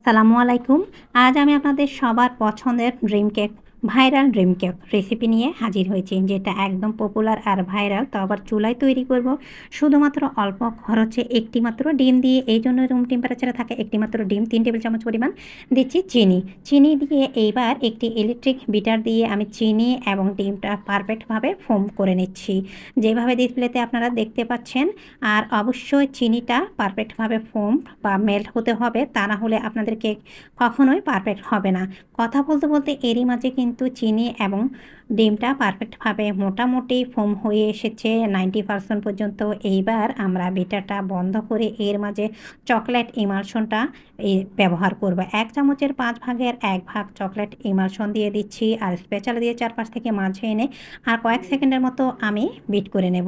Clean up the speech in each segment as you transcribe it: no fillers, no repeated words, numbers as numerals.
আসসালামু আলাইকুম। আজ আমি আপনাদের সবার পছন্দের ভাইরাল ড্রিম কেক রেসিপি নিয়ে হাজির হয়েছি, যেটা একদম পপুলার আর ভাইরাল। তো আবার চুলায় তৈরি করব শুধুমাত্র অল্প খরচে একটি মাত্র ডিম দিয়ে। এই জন্য রুম টেম্পারেচারে থাকে একটি মাত্র ডিম, 3 টেবিল চামচ পরিমাণ দিচ্ছি চিনি দিয়ে এইবার একটি ইলেকট্রিক বিটার দিয়ে আমি চিনি এবং ডিমটা পারফেক্টভাবে ফোম করে নিচ্ছি, যেভাবে ডিসপ্লেতে আপনারা দেখতে পাচ্ছেন। আর অবশ্যই চিনিটা পারফেক্টভাবে ফোম বা মেল্ট হতে হবে, তা না হলে আপনাদের কেক কখনোই পারফেক্ট হবে না। কথা বলতে বলতে এরই মাঝে কিন্তু চিনি এবং ডিমটা পারফেক্টভাবে মোটামুটি ফোম হয়ে এসেছে 90% পর্যন্ত। এইবার আমরা বিটারটা বন্ধ করে এর মাঝে চকলেট ইমালশনটা ব্যবহার করব। 1 চামচের 5 ভাগের 1 ভাগ চকলেট ইমালশন দিয়ে দিচ্ছি, আর স্পেশাল দিয়ে চারপাশ থেকে মাঝে এনে আর কয়েক সেকেন্ডের মতো আমি বিট করে নেব।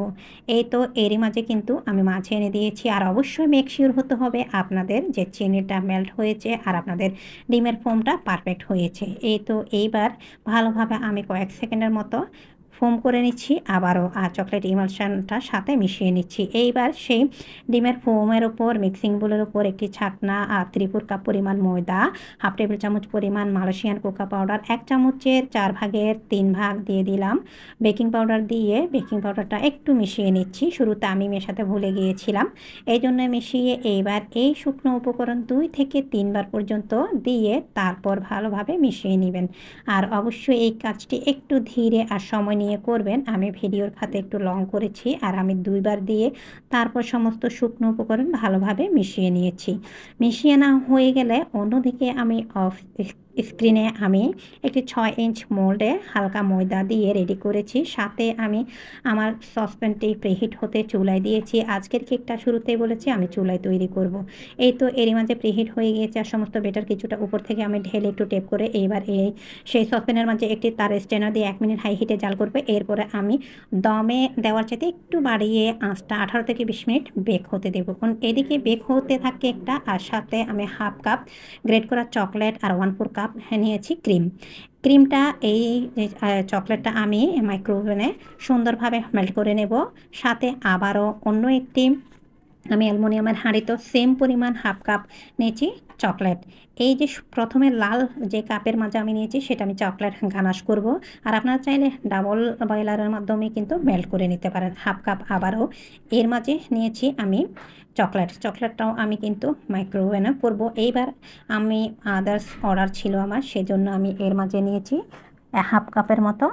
এই তো এরই মাঝে কিন্তু আমি মাঝে এনে দিয়েছি। আর অবশ্যই মেক শিওর হতে হবে আপনাদের যে চিনিটা মেল্ট হয়েছে আর আপনাদের ডিমের ফোমটা পারফেক্ট হয়েছে। এই তো এইবার ভালোভাবে আমি কয়েক সেকেন্ডের মতো ফোম করে নিচ্ছি আবারও, আর চকলেট ইমালশনটার সাথে মিশিয়ে নিচ্ছি। এইবার সেই ডিমের ফোমের ওপর মিক্সিং বোলের ওপর একটি ছাকনা আর 3/4 কাপ পরিমাণ ময়দা, 1/2 টেবিল চামচ পরিমাণ মালয়েশিয়ান কোকো পাউডার, 1 চামচের 4 ভাগের 3 ভাগ দিয়ে দিলাম বেকিং পাউডার দিয়ে বেকিং পাউডারটা একটু মিশিয়ে নিচ্ছি। শুরুতে আমি মেশাতে ভুলে গিয়েছিলাম, এই জন্য মিশিয়ে এইবার এই শুকনো উপকরণ 2 থেকে 3 বার পর্যন্ত দিয়ে তারপর ভালোভাবে মিশিয়ে নেবেন। আর অবশ্যই এই কাজটি একটু ধীরে আর সময় নিয়ে করবেন। আমি ভিডিওর খাতে একটু লং করেছি, আর আমি 2 বার দিয়ে তারপর সমস্ত শুকনো উপকরণ ভালোভাবে মিশিয়ে নিয়েছি। মিশিয়ে না হয়ে গেলে অন্যদিকে আমি স্ক্রিনে আমি একটি 6 ইঞ্চ মোল্ডে হালকা ময়দা দিয়ে রেডি করেছি। সাথে আমি আমার সসপ্যানটি প্রিহিট হতে চুলায় দিয়েছি। আজকের কেকটা শুরুতেই বলেছি আমি চুলায় তৈরি করব। এই তো এরই মাঝে প্রিহিট হয়ে গিয়েছে, আর সমস্ত বেটার কিছুটা উপর থেকে আমি ঢেলে একটু টেপ করে এইবার সেই সসপ্যানের মাঝে একটি তার স্ট্রেনার দিয়ে 1 মিনিট হাই হিটে জাল করবে। এরপরে আমি দমে দেওয়ার চাইতে একটু বাড়িয়ে আঁচটা 18 থেকে 20 মিনিট বেক হতে দেবো। কারণ এদিকে বেক হতে থাকে কেকটা, আর সাথে আমি 1/2 কাপ গ্রেট করা চকলেট আর 1/4 কাপ নিয়েছি ক্রিমটা এই চকলেটটা আমি মাইক্রোওভেনে সুন্দরভাবে মেল্ট করে নেব। সাথে আবারও অন্য একটি আমি অ্যালুমিনিয়ামের হাঁড়িতেও সেম পরিমাণ 1/2 কাপ নিয়েছি চকলেট। এই যে প্রথমে লাল যে কাপের মাঝে আমি নিয়েছি সেটা আমি চকলেট গানাশ করব, আর আপনারা চাইলে ডাবল বয়লারের মাধ্যমে কিন্তু মেল্ট করে নিতে পারেন। 1/2 কাপ আবারও এর মাঝে নিয়েছি আমি চকলেটটাও আমি কিন্তু মাইক্রোওভেনে করব। এইবার আমি আদার্স অর্ডার ছিল আমার, সেজন্য আমি এর মাঝে নিয়েছি 1/2 কাপের মতো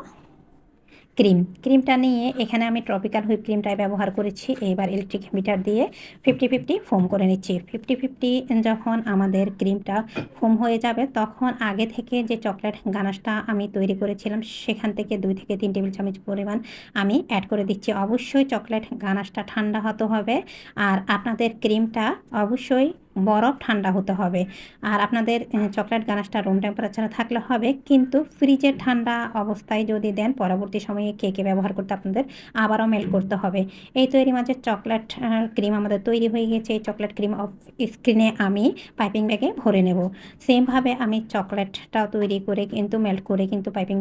ক্রিমটা নিয়ে এখানে আমি ট্রপিক্যাল হুইপ ক্রিমটাই ব্যবহার করেছি। এবার ইলেকট্রিক বিটার দিয়ে 50-50 ফোম করে নিচ্ছি। 50-50 যখন আমাদের ক্রিমটা ফোম হয়ে যাবে, তখন আগে থেকে যে চকলেট গানাশটা আমি তৈরি করেছিলাম সেখান থেকে 2 থেকে 3 টেবিল চামচ পরিমাণ আমি অ্যাড করে দিচ্ছি। অবশ্যই চকলেট গানাশটা ঠান্ডা হতে হবে, আর আপনাদের ক্রিমটা অবশ্যই বরফ ঠান্ডা হতে হবে। আর আপনাদের চকলেট গানাশটা রুম টেম্পারেচারে থাকলে হবে, কিন্তু ফ্রিজের ঠান্ডা অবস্থায় যদি দেন পরবর্তী সময়ে কেকে ব্যবহার করতে আপনাদের আবারও মেল্ট করতে হবে। এই তৈরি মাঝে চকলেট ক্রিম আমাদের তৈরি হয়ে গেছে। এই চকলেট ক্রিম অফ স্ক্রিনে আমি পাইপিং ব্যাগে ভরে নেব। সেমভাবে আমি চকলেটটাও তৈরি করে কিন্তু মেল্ট করে কিন্তু পাইপিং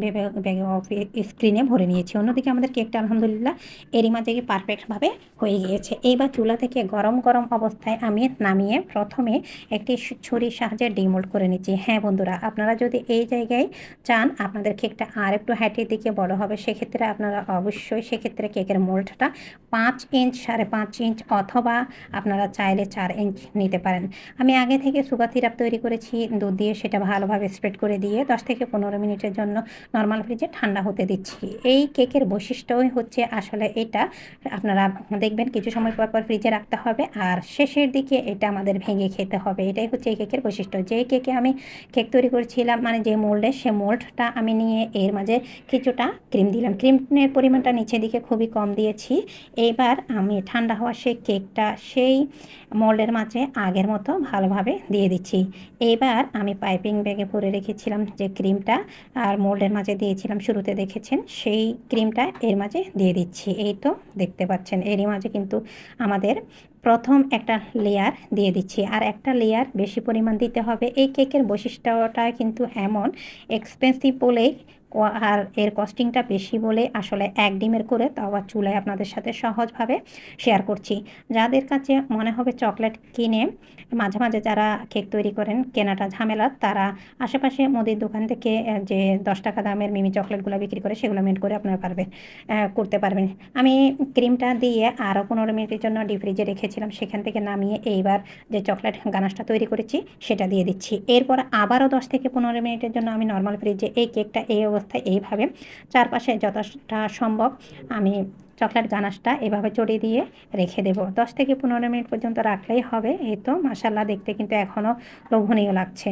ব্যাগে অফ স্ক্রিনে ভরে নিয়েছি। অন্যদিকে আমাদের কেকটা আলহামদুলিল্লাহ এরই মাঝে পারফেক্টভাবে হয়ে গিয়েছে। এইবার চুলা থেকে গরম গরম অবস্থায় আমি নামিয়ে প্রথমে একটি ছুরির সাহায্যে ডিমোল্ড করে নিচ্ছি। হ্যাঁ বন্ধুরা, আপনারা যদি এই জায়গায় চান আপনাদের কেকটা আর একটু হাইটের দিকে বড় হবে, সেক্ষেত্রে আপনারা অবশ্যই সেক্ষেত্রে কেকের মোল্ডটা 5 ইঞ্চ 5.5 ইঞ্চ অথবা আপনারা চাইলে 4 ইঞ্চ নিতে পারেন। আমি আগে থেকে সুগার সিরাপ তৈরি করেছি দুধ দিয়ে, সেটা ভালোভাবে স্প্রেড করে দিয়ে 10 থেকে 15 মিনিটের জন্য নর্মাল ফ্রিজে ঠান্ডা হতে দিচ্ছি। এই কেকের বৈশিষ্ট্যই হচ্ছে আসলে এটা, আপনারা দেখবেন কিছু সময় পর পর ফ্রিজে রাখতে হবে, আর শেষের দিকে এটা আমাদের ভেঙে খেতে হবে। এটাই হচ্ছে এই কেকের বৈশিষ্ট্য। যে কেকে আমি কেক তৈরি করেছিলাম মানে যে মোল্ডে, সে মোল্ডটা আমি নিয়ে এর মাঝে কিছুটা ক্রিম দিলাম। ক্রিমের পরিমাণটা নিচের দিকে খুবই কম দিয়েছি। এইবার আমি ঠান্ডা হওয়া সেই কেকটা সেই মোল্ডের মাঝে আগের মতো ভালোভাবে দিয়ে দিচ্ছি। এইবার আমি পাইপিং ব্যাগে ভরে রেখেছিলাম যে ক্রিমটা আর মোল্ডের মাঝে দিয়েছিলাম শুরুতে দেখেছেন, সেই ক্রিমটা এর মাঝে দিয়ে দিচ্ছি। এই তো দেখতে পাচ্ছেন এরই মাঝে কিন্তু আমাদের প্রথম একটা লেয়ার দিয়ে দিচ্ছি, আর একটা লেয়ার বেশি পরিমাণ দিতে হবে। এই কেকের বৈশিষ্ট্যটা কিন্তু এমন এক্সপেন্সিভ বলেই আর এর কস্টিংটা বেশি বলে আসলে 1 ডিমের করে, তাও আবার চুলায় আপনাদের সাথে সহজভাবে শেয়ার করছি। যাদের কাছে মনে হবে চকলেট কিনে মাঝে মাঝে যারা কেক তৈরি করেন কেনাটা ঝামেলা, তারা আশেপাশে মুদির দোকান থেকে যে 10 টাকা দামের মিমি চকলেটগুলো বিক্রি করে সেগুলো মেল্ট করে আপনারা করতে পারবেন। আমি ক্রিমটা দিয়ে আরও 15 মিনিটের জন্য ডিপ ফ্রিজে রেখেছিলাম, সেখান থেকে নামিয়ে এইবার যে চকলেট গানাশটা তৈরি করেছি সেটা দিয়ে দিচ্ছি। এরপর আবারও 10 থেকে 15 মিনিটের জন্য আমি নর্মাল ফ্রিজে এই কেকটা এই অবস্থায় এইভাবে চারপাশে যতটা সম্ভব আমি চকলেট গানাশটা এভাবে চড়িয়ে দিয়ে রেখে দেবো। 10 থেকে 15 মিনিট পর্যন্ত রাখলেই হবে। এই তো মাশাআল্লাহ, দেখতে কিন্তু এখনও লোভনীয় লাগছে।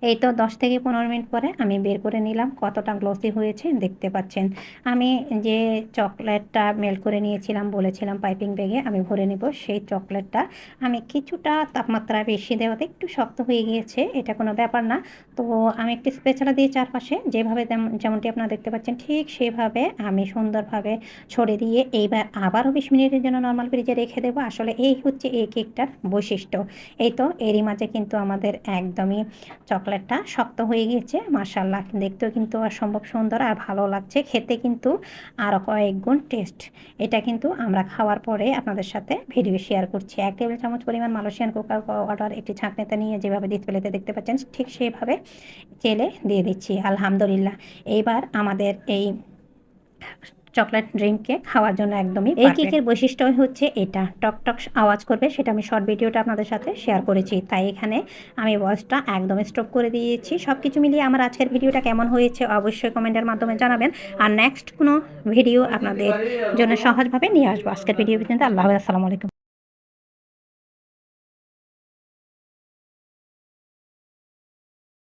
এই তো 10 থেকে 15 মিনিট পরে আমি বের করে নিলাম, কতটা গ্লসি হয়েছে দেখতে পাচ্ছেন। আমি যে চকলেটটা মেল্ট করে নিয়েছিলাম বলেছিলাম পাইপিং ব্যাগে আমি ভরে নেব, সেই চকলেটটা আমি কিছুটা তাপমাত্রা বেশি দেওয়াতে একটু শক্ত হয়ে গিয়েছে, এটা কোনো ব্যাপার না। তো আমি একটি স্প্যাচুলা দিয়ে চারপাশে যেভাবে যেমনটি আপনারা দেখতে পাচ্ছেন ঠিক সেভাবে আমি সুন্দরভাবে ছড়িয়ে দিয়ে এইবার আবারও 20 মিনিটের জন্য নর্মাল ফ্রিজে রেখে দেবো। আসলে এই হচ্ছে এই কেকটার বৈশিষ্ট্য। এই তো এরই মাঝে কিন্তু আমাদের একদমই চকলেটটা শক্ত হয়ে গিয়েছে। মাশাআল্লাহ, দেখতেও কিন্তু অসম্ভব সুন্দর আর ভালো লাগছে, খেতে কিন্তু আরও কয়েক গুণ টেস্ট। এটা কিন্তু আমরা খাওয়ার পরে আপনাদের সাথে ভিডিও শেয়ার করছি। 1 টেবিল চামচ পরিমাণ মালয়েশিয়ান কোকো পাউডার একটি ছাঁকনিতে নিয়ে যেভাবে ডিসপ্লেতে দেখতে পাচ্ছেন ঠিক সেইভাবে চেলে দিয়ে দিচ্ছি। আলহামদুলিল্লাহ, এইবার আমাদের এই চকলেট ড্রিম কেক খাওয়ার জন্য একদমই এই কেকের বৈশিষ্ট্য হচ্ছে এটা টক আওয়াজ করবে, সেটা আমি শর্ট ভিডিওটা আপনাদের সাথে শেয়ার করেছি, তাই এখানে আমি ভয়েসটা একদম স্টপ করে দিয়েছি। সব কিছু মিলিয়ে আমার আজকের ভিডিওটা কেমন হয়েছে অবশ্যই কমেন্টের মাধ্যমে জানাবেন। আর নেক্সট কোনো ভিডিও আপনাদের জন্য সহজভাবে নিয়ে আসবো। আজকের ভিডিও পর্যন্ত আল্লাহ হাফেজ, আসসালামু আলাইকুম।